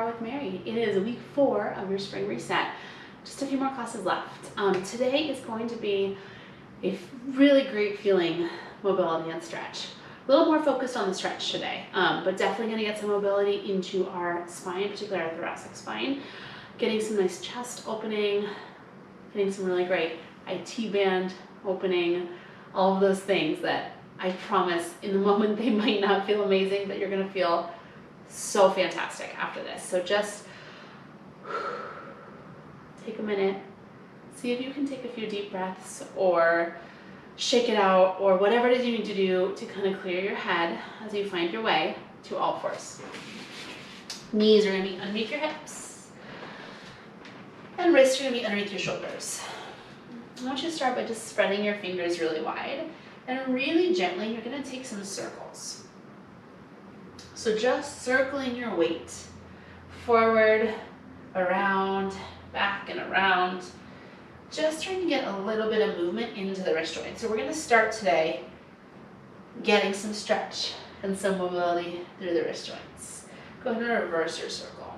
Barre with Mary. It is week 4 of your spring reset. Just a few more classes left. Today is going to be a really great feeling mobility and stretch. A little more focused on the stretch today, but definitely going to get some mobility into our spine, particularly our thoracic spine. Getting some nice chest opening, getting some really great IT band opening, all of those things that I promise in the moment they might not feel amazing, but you're going to feel so fantastic after this. So just take a minute, see if you can take a few deep breaths or shake it out or whatever it is you need to do to kind of clear your head as you find your way to all fours. Knees are going to be underneath your hips and wrists are going to be underneath your shoulders. I want you to start by just spreading your fingers really wide and really gently you're going to take some circles. So just circling your weight forward, around, back and around, just trying to get a little bit of movement into the wrist joint. So we're going to start today getting some stretch and some mobility through the wrist joints. Go ahead and reverse your circle.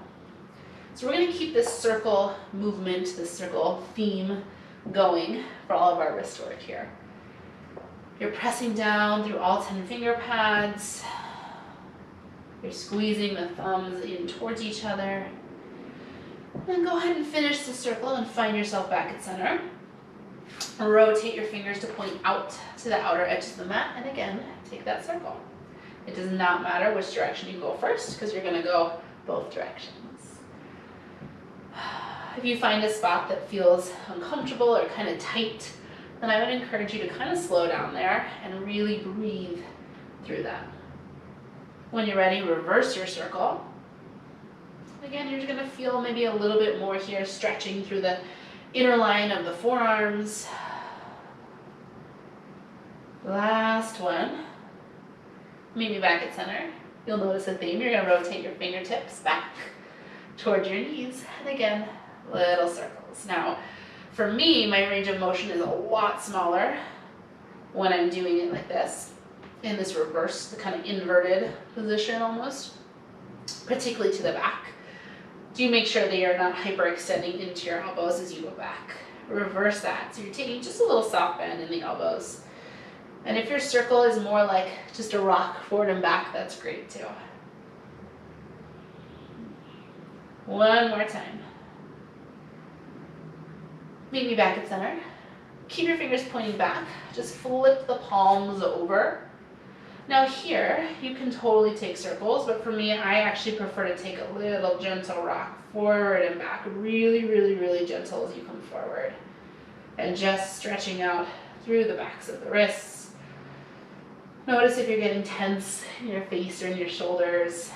So we're going to keep this circle movement, this circle theme going for all of our wrist work here. You're pressing down through all 10 finger pads. You're squeezing the thumbs in towards each other. Then go ahead and finish the circle and find yourself back at center. Rotate your fingers to point out to the outer edge of the mat, and again, take that circle. It does not matter which direction you go first, because you're going to go both directions. If you find a spot that feels uncomfortable or kind of tight, then I would encourage you to kind of slow down there and really breathe through that. When you're ready, reverse your circle. Again, you're going to feel maybe a little bit more here, stretching through the inner line of the forearms. Last one. Meet me back at center. You'll notice a theme. You're going to rotate your fingertips back towards your knees. And again, little circles. Now, for me, my range of motion is a lot smaller when I'm doing it like this, in this reverse, the kind of inverted position almost, particularly to the back. Do make sure that you're not hyperextending into your elbows as you go back. Reverse that. So you're taking just a little soft bend in the elbows. And if your circle is more like just a rock forward and back, that's great too. One more time. Meet me back at center. Keep your fingers pointing back. Just flip the palms over. Now here, you can totally take circles, but for me, I actually prefer to take a little gentle rock forward and back. Really, really, really gentle as you come forward. And just stretching out through the backs of the wrists. Notice if you're getting tense in your face or in your shoulders.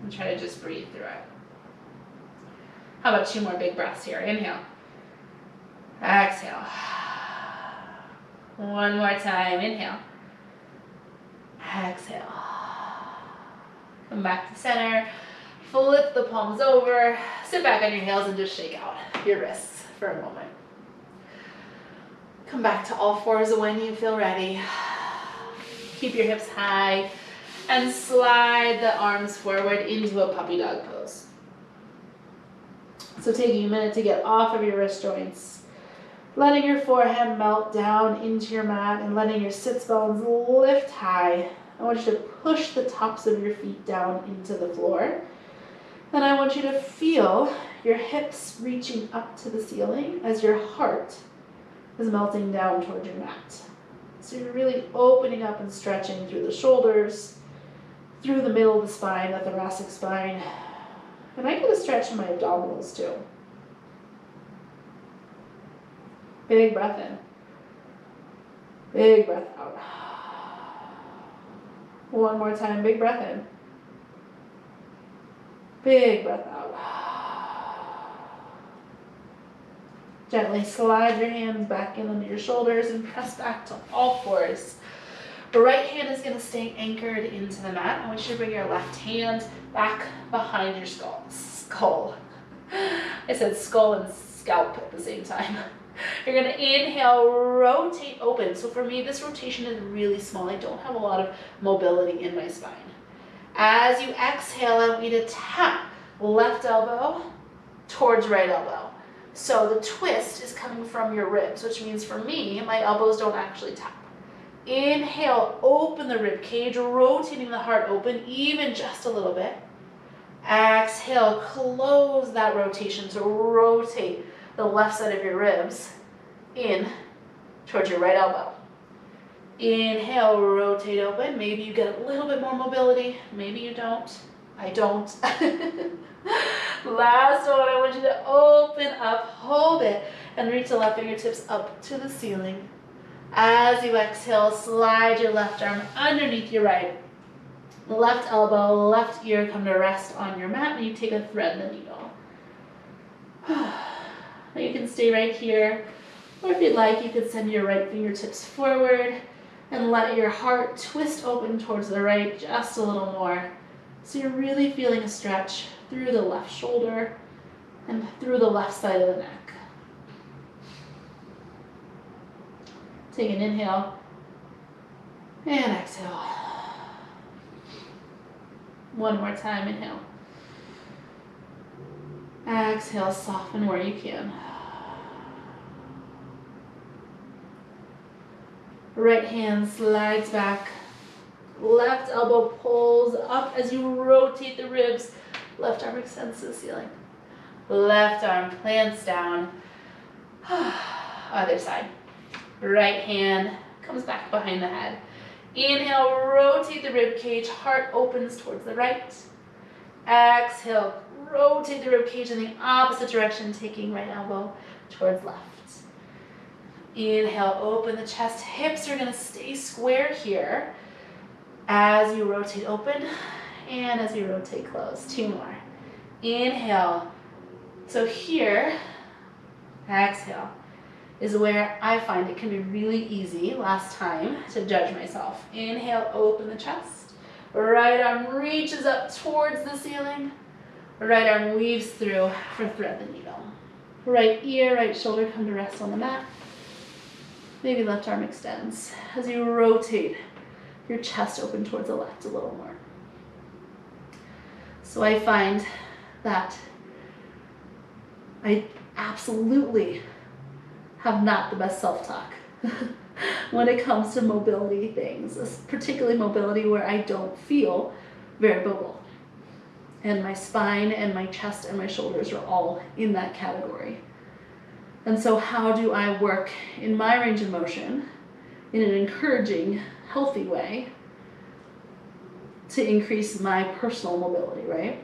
And try to just breathe through it. How about 2 more big breaths here? Inhale. Exhale. One more time. Inhale. Exhale. Come back to center. Flip the palms over. Sit back on your heels and just shake out your wrists for a moment. Come back to all fours when you feel ready. Keep your hips high and slide the arms forward into a puppy dog pose. So taking a minute to get off of your wrist joints. Letting your forehead melt down into your mat and letting your sits bones lift high. I want you to push the tops of your feet down into the floor. And I want you to feel your hips reaching up to the ceiling as your heart is melting down toward your mat. So you're really opening up and stretching through the shoulders, through the middle of the spine, the thoracic spine. And I get a stretch in my abdominals too. Big breath in. Big breath out. One more time, big breath in. Big breath out. Gently slide your hands back in under your shoulders and press back to all fours. The right hand is going to stay anchored into the mat. I want you to bring your left hand back behind your skull. I said skull and scalp at the same time. You're going to inhale, rotate open. So for me, this rotation is really small. I don't have a lot of mobility in my spine. As you exhale, I want you to tap left elbow towards right elbow. So the twist is coming from your ribs, which means for me, my elbows don't actually tap. Inhale, open the rib cage, rotating the heart open even just a little bit. Exhale, close that rotation. So rotate the left side of your ribs in towards your right elbow. Inhale, rotate open. Maybe you get a little bit more mobility. Maybe you don't. I don't. Last one, I want you to open up, hold it, and reach the left fingertips up to the ceiling. As you exhale, slide your left arm underneath your right. Left elbow, left ear come to rest on your mat, and you take a thread the needle. You can stay right here, or if you'd like, you could send your right fingertips forward and let your heart twist open towards the right just a little more. So you're really feeling a stretch through the left shoulder and through the left side of the neck. Take an inhale and exhale. One more time, inhale. Exhale, soften where you can. Right hand slides back. Left elbow pulls up as you rotate the ribs. Left arm extends to the ceiling. Left arm plants down. Other side. Right hand comes back behind the head. Inhale, rotate the rib cage. Heart opens towards the right. Exhale, rotate the rib cage in the opposite direction, taking right elbow towards left. Inhale, open the chest. Hips are going to stay square here as you rotate open and as you rotate close. Two more. Inhale. So here, exhale, is where I find it can be really easy last time to judge myself. Inhale, open the chest. Right arm reaches up towards the ceiling. Right arm weaves through for thread the needle. Right ear, right shoulder come to rest on the mat. Maybe left arm extends as you rotate your chest open towards the left a little more. So I find that I absolutely have not the best self-talk when it comes to mobility things, particularly mobility where I don't feel very mobile. And my spine and my chest and my shoulders are all in that category. And so how do I work in my range of motion in an encouraging, healthy way to increase my personal mobility, right?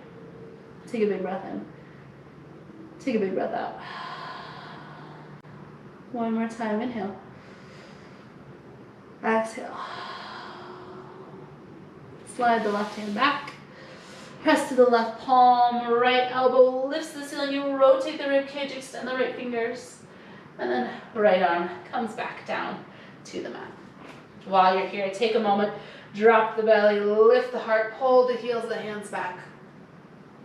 Take a big breath in. Take a big breath out. One more time, inhale. Exhale. Slide the left hand back. Press to the left palm, right elbow lifts the ceiling. You rotate the rib cage, extend the right fingers, and then right arm comes back down to the mat. While you're here, take a moment, drop the belly, lift the heart, pull the heels of the hands back.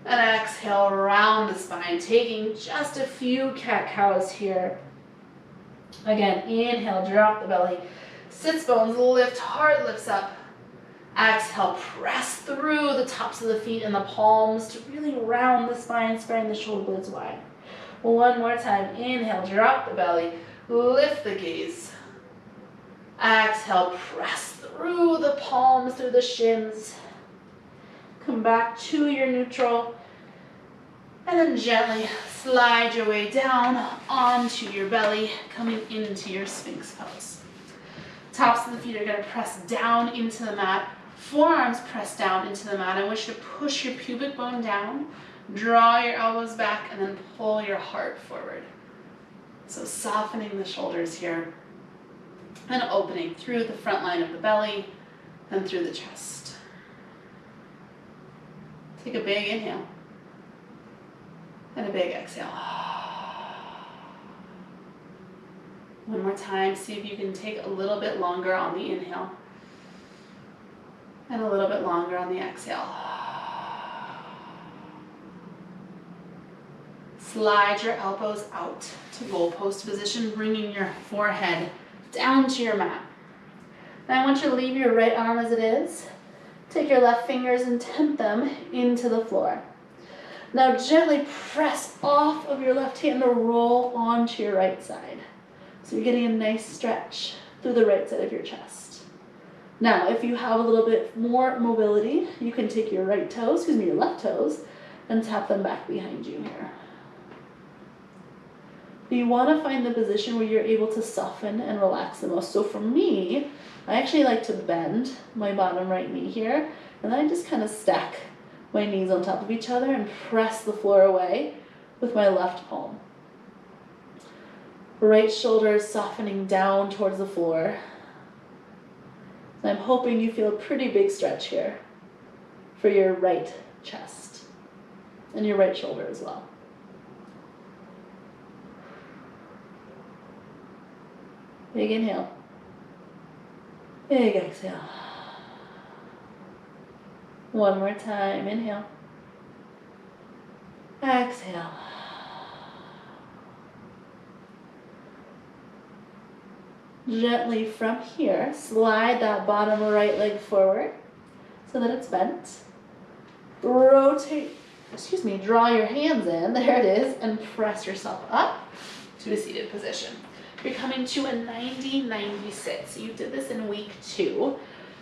And exhale, round the spine, taking just a few cat-cows here. Again, inhale, drop the belly, sits bones lift, heart lifts up. Exhale, press through the tops of the feet and the palms to really round the spine, spreading the shoulder blades wide. One more time, inhale, drop the belly, lift the gaze. Exhale, press through the palms, through the shins. Come back to your neutral. And then gently slide your way down onto your belly, coming into your Sphinx Pose. Tops of the feet are going to press down into the mat. Forearms press down into the mat. I want you to push your pubic bone down, draw your elbows back, and then pull your heart forward. So softening the shoulders here and opening through the front line of the belly and through the chest. Take a big inhale and a big exhale. One more time, see if you can take a little bit longer on the inhale and a little bit longer on the exhale. Slide your elbows out to goalpost position, bringing your forehead down to your mat. Now I want you to leave your right arm as it is. Take your left fingers and tent them into the floor. Now gently press off of your left hand to roll onto your right side. So you're getting a nice stretch through the right side of your chest. Now, if you have a little bit more mobility, you can take your your left toes, and tap them back behind you here. You want to find the position where you're able to soften and relax the most. So for me, I actually like to bend my bottom right knee here, and then I just kind of stack my knees on top of each other and press the floor away with my left palm. Right shoulder is softening down towards the floor. And I'm hoping you feel a pretty big stretch here for your right chest and your right shoulder as well. Big inhale. Big exhale. One more time. Inhale. Exhale. Gently from here, slide that bottom right leg forward so that it's bent. Draw your hands in, there it is, and press yourself up to a seated position. You're coming to a 90-90 sit. So you did this in week 2.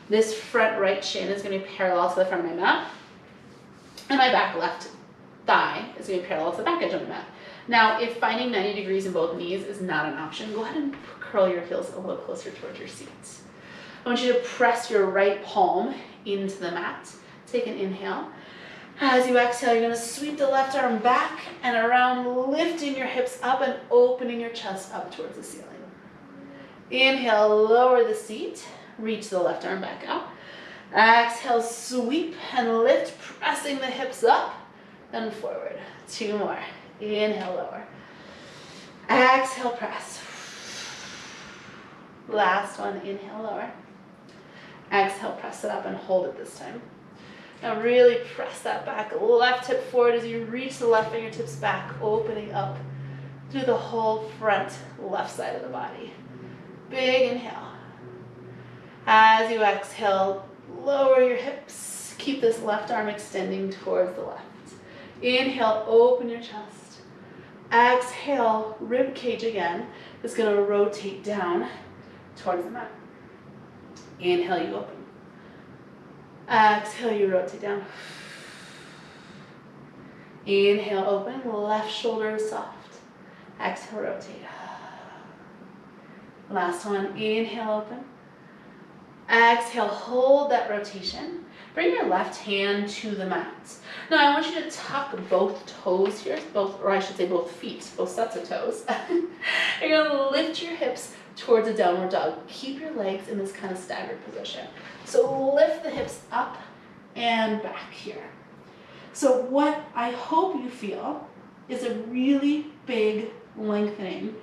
This front right shin is going to be parallel to the front of my mat, and my back left thigh is going to be parallel to the back edge of my mat. Now, if finding 90 degrees in both knees is not an option, go ahead and curl your heels a little closer towards your seats. I want you to press your right palm into the mat. Take an inhale. As you exhale, you're going to sweep the left arm back and around, lifting your hips up and opening your chest up towards the ceiling. Inhale, lower the seat, reach the left arm back out. Exhale, sweep and lift, pressing the hips up and forward. 2 more. Inhale, lower. Exhale, press. Last one, inhale, lower. Exhale, press it up and hold it this time. Now really press that back, left hip forward as you reach the left fingertips back, opening up through the whole front left side of the body. Big inhale. As you exhale, lower your hips. Keep this left arm extending towards the left. Inhale, open your chest. Exhale, rib cage again is going to rotate down towards the mat. Inhale, you open. Exhale, you rotate down. Inhale, open. Left shoulder is soft. Exhale, rotate. Last one. Inhale, open. Exhale, hold that rotation. Bring your left hand to the mat. Now I want you to tuck both toes here, both feet, both sets of toes. You're going to lift your hips towards a downward dog. Keep your legs in this kind of staggered position. So lift the hips up and back here. So what I hope you feel is a really big lengthening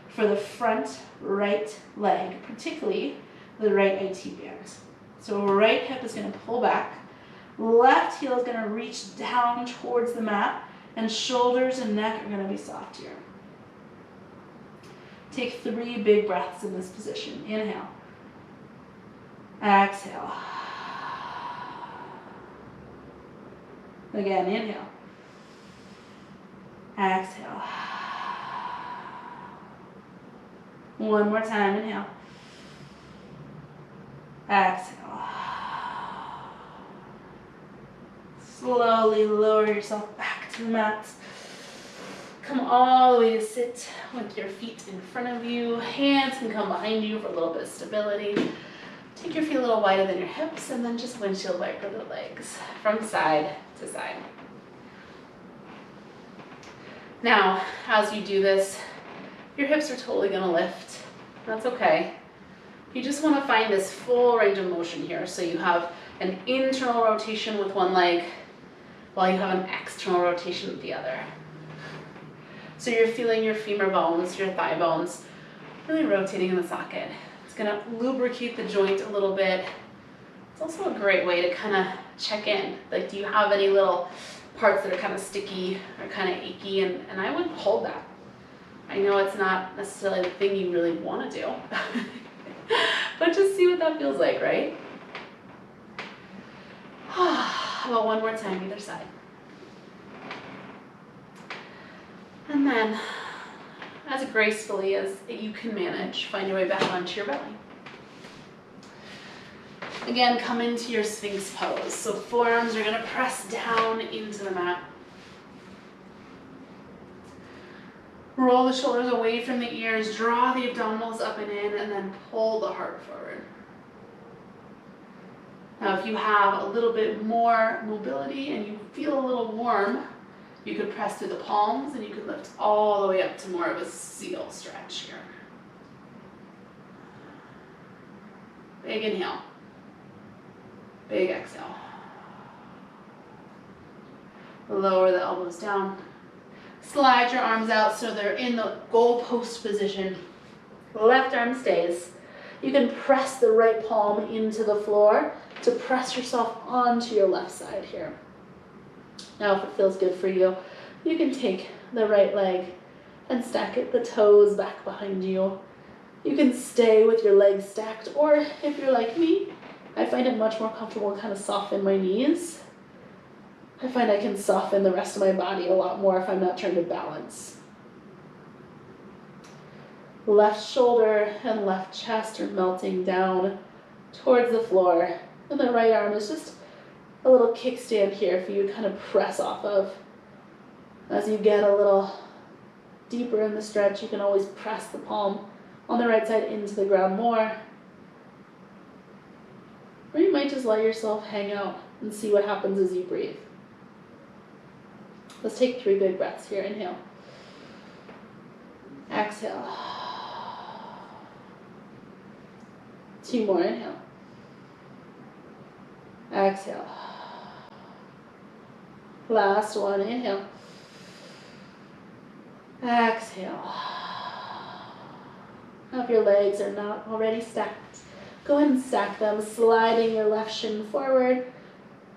for the front right leg, particularly the right IT band. So right hip is going to pull back, left heel is going to reach down towards the mat, and shoulders and neck are going to be soft here. Take 3 big breaths in this position. Inhale. Exhale. Again, inhale. Exhale. One more time, inhale. Exhale. Slowly lower yourself back to the mat. Come all the way to sit with your feet in front of you. Hands can come behind you for a little bit of stability. Take your feet a little wider than your hips and then just windshield wiper the legs from side to side. Now, as you do this, your hips are totally going to lift. That's okay. You just want to find this full range of motion here. So you have an internal rotation with one leg while you have an external rotation with the other. So you're feeling your femur bones, your thigh bones, really rotating in the socket. It's going to lubricate the joint a little bit. It's also a great way to kind of check in. Like, do you have any little parts that are kind of sticky or kind of achy? And I would hold that. I know it's not necessarily the thing you really want to do, but just see what that feels like, right? How about one more time, either side. And then, as gracefully as you can manage, find your way back onto your belly. Again, come into your Sphinx pose. So forearms are going to press down into the mat. Roll the shoulders away from the ears, draw the abdominals up and in, and then pull the heart forward. Now, if you have a little bit more mobility and you feel a little warm, you could press through the palms and you could lift all the way up to more of a seal stretch here. Big inhale. Big exhale. Lower the elbows down. Slide your arms out so they're in the goalpost position. Left arm stays. You can press the right palm into the floor to press yourself onto your left side here. Now, if it feels good for you, you can take the right leg and stack it, the toes back behind you. You can stay with your legs stacked, or if you're like me, I find it much more comfortable to kind of soften my knees. I find I can soften the rest of my body a lot more if I'm not trying to balance. Left shoulder and left chest are melting down towards the floor, and the right arm is just a little kickstand here for you to kind of press off of. As you get a little deeper in the stretch, you can always press the palm on the right side into the ground more. Or you might just let yourself hang out and see what happens as you breathe. Let's take 3 big breaths here. Inhale. Exhale. 2 more. Inhale. Exhale. Last one. Inhale. Exhale. Now, if your legs are not already stacked, go ahead and stack them, sliding your left shin forward,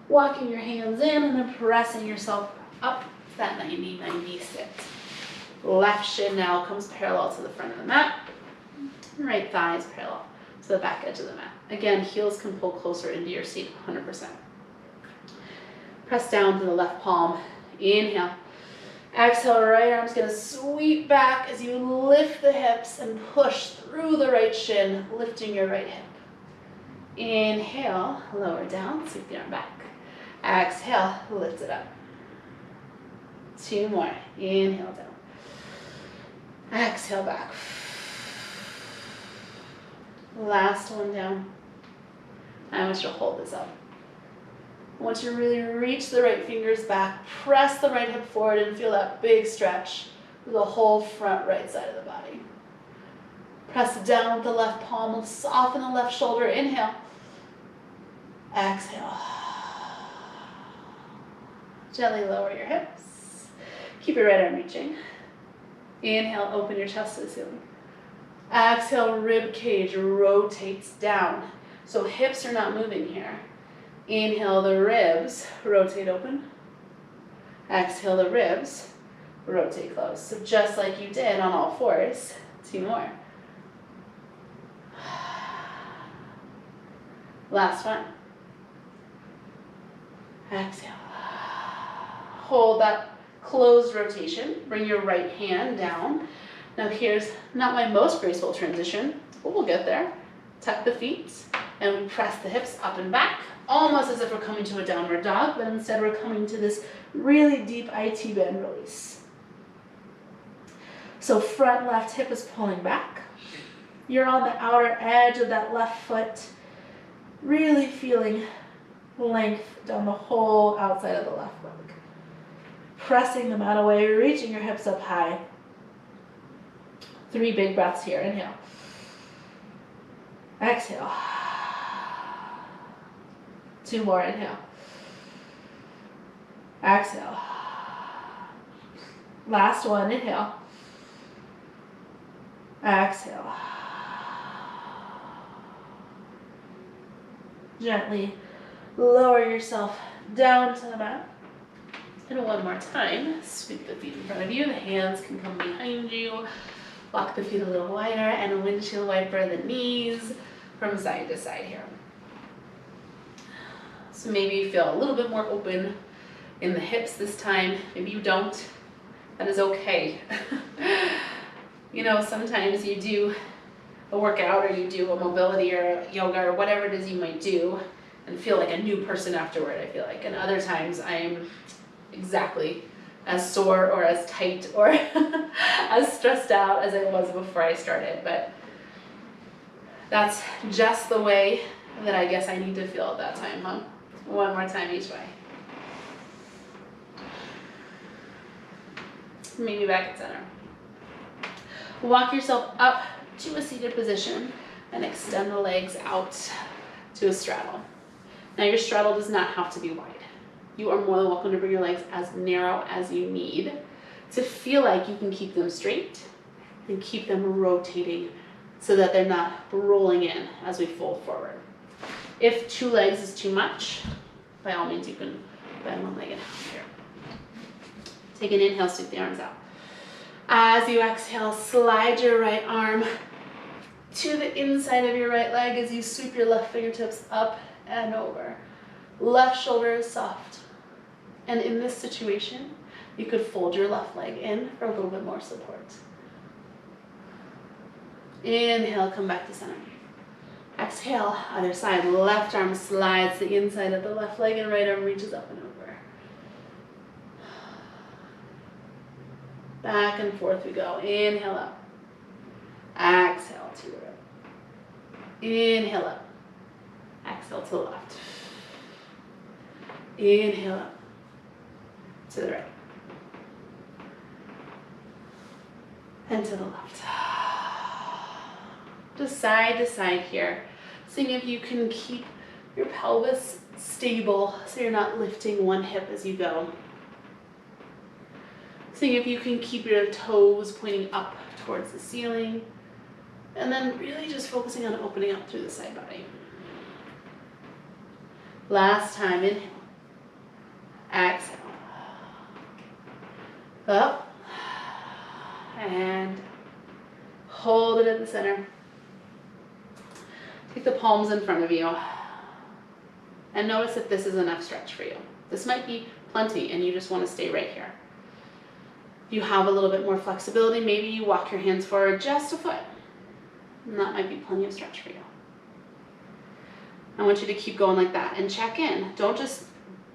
walking your hands in, and then pressing yourself up to that 90-90 sit. Left shin now comes parallel to the front of the mat. Right thigh is parallel to the back edge of the mat. Again, heels can pull closer into your seat 100%. Press down to the left palm. Inhale. Exhale, right arm's going to sweep back as you lift the hips and push through the right shin, lifting your right hip. Inhale, lower down, sweep the arm back. Exhale, lift it up. 2 more. Inhale down. Exhale back. Last one down. I want you to hold this up. I want you to really reach the right fingers back, press the right hip forward, and feel that big stretch through the whole front right side of the body. Press down with the left palm, soften the left shoulder. Inhale. Exhale. Gently lower your hips. Keep your right arm reaching. Inhale, open your chest to the ceiling. Exhale, rib cage rotates down. So hips are not moving here. Inhale, the ribs rotate open. Exhale, the ribs rotate close. So just like you did on all fours. 2 more. Last one. Exhale. Hold that closed rotation. Bring your right hand down. Now here's not my most graceful transition, but we'll get there. Tuck the feet and we press the hips up and back, almost as if we're coming to a downward dog, but instead we're coming to this really deep IT bend release. So front left hip is pulling back. You're on the outer edge of that left foot, really feeling length down the whole outside of the left leg. Pressing the mat away, reaching your hips up high. 3 big breaths here. Inhale. Exhale. 2 more. Inhale. Exhale. Last one. Inhale. Exhale. Gently lower yourself down to the mat. And one more time, sweep the feet in front of you. The hands can come behind you. Walk the feet a little wider and windshield wiper the knees from side to side here. So maybe you feel a little bit more open in the hips this time. Maybe you don't. That is okay. You know, sometimes you do a workout or you do a mobility or yoga or whatever it is you might do and feel like a new person afterward, I feel like. And other times I am exactly as sore or as tight or as stressed out as I was before I started. But that's just the way that I guess I need to feel at that time, huh? One more time each way. Maybe back at center. Walk yourself up to a seated position and extend the legs out to a straddle. Now your straddle does not have to be wide. You are more than welcome to bring your legs as narrow as you need to feel like you can keep them straight and keep them rotating so that they're not rolling in as we fold forward. If 2 legs is too much, by all means you can bend 1 leg in half here. Take an inhale, sweep the arms out. As you exhale, slide your right arm to the inside of your right leg as you sweep your left fingertips up and over. Left shoulder is soft. And in this situation, you could fold your left leg in for a little bit more support. Inhale, come back to center. Exhale, other side. Left arm slides the inside of the left leg and right arm reaches up and over. Back and forth we go. Inhale up. Exhale to the right. Inhale up. Exhale to the left. Inhale up. To the right. And to the left. Just side to side here. Seeing if you can keep your pelvis stable so you're not lifting one hip as you go. Seeing if you can keep your toes pointing up towards the ceiling. And then really just focusing on opening up through the side body. Last time, inhale. Exhale. Up. And hold it in the center. Take the palms in front of you. And notice if this is enough stretch for you. This might be plenty and you just want to stay right here. You have a little bit more flexibility. Maybe you walk your hands forward just a foot. And that might be plenty of stretch for you. I want you to keep going like that and check in. Don't just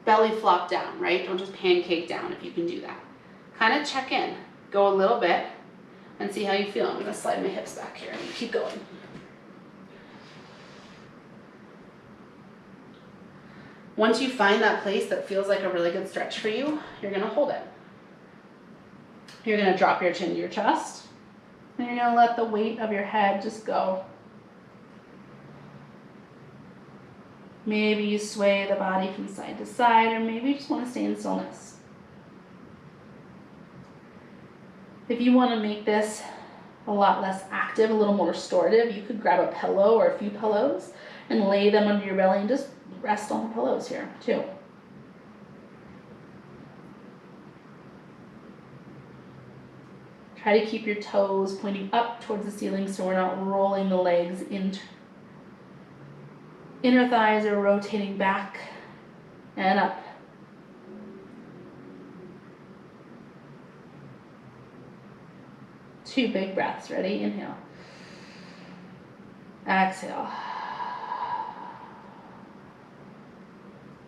belly flop down, right? Don't just pancake down if you can do that. Kind of check in. Go a little bit and see how you feel. I'm going to slide my hips back here and keep going. Once you find that place that feels like a really good stretch for you, you're going to hold it. You're going to drop your chin to your chest, and you're going to let the weight of your head just go. Maybe you sway the body from side to side, or maybe you just want to stay in stillness. If you want to make this a lot less active, a little more restorative, you could grab a pillow or a few pillows and lay them under your belly and just rest on the pillows here, too. Try to keep your toes pointing up towards the ceiling so we're not rolling the legs into inner thighs are rotating back and up. Two big breaths. Ready? Inhale. Exhale.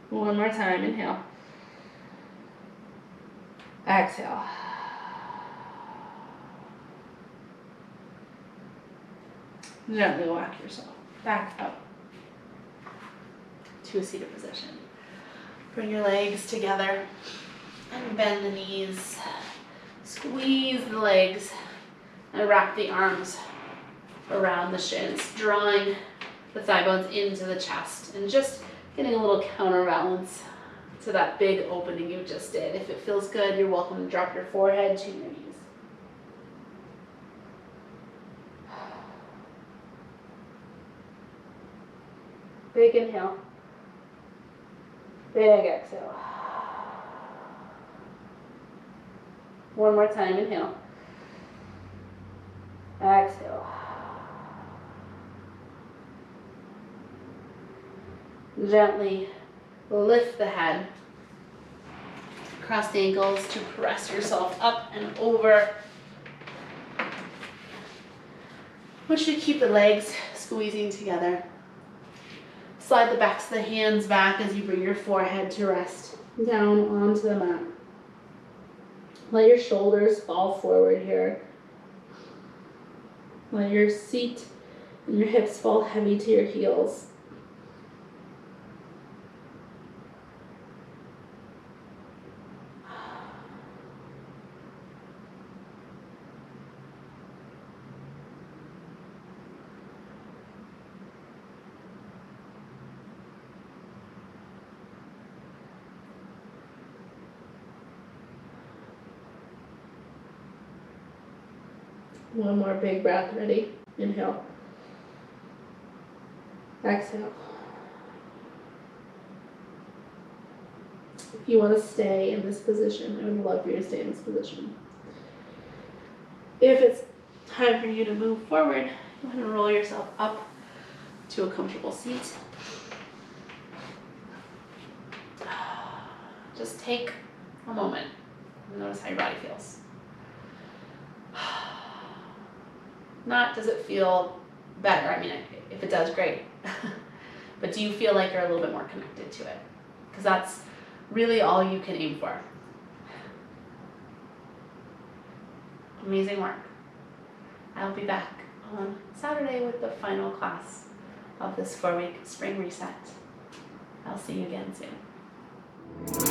One more time. Inhale. Exhale. Gently walk yourself back up to a seated position. Bring your legs together and bend the knees. Squeeze the legs and wrap the arms around the shins, drawing the thigh bones into the chest and just getting a little counterbalance to that big opening you just did. If it feels good, you're welcome to drop your forehead to your knees. Big inhale. Big exhale. One more time, inhale. Exhale. Gently lift the head. crossed ankles to press yourself up and over. I want you to keep the legs squeezing together. Slide the backs of the hands back as you bring your forehead to rest down onto the mat. Let your shoulders fall forward here. Let your seat and your hips fall heavy to your heels. One more big breath, ready? Inhale. Exhale. If you want to stay in this position, I would love for you to stay in this position. If it's time for you to move forward, go ahead and roll yourself up to a comfortable seat. Just take a moment and notice how your body feels. Not does it feel better, I mean, if it does, great. But do you feel like you're a little bit more connected to it? Because that's really all you can aim for. Amazing work. I'll be back on Saturday with the final class of this 4-week spring reset. I'll see you again soon.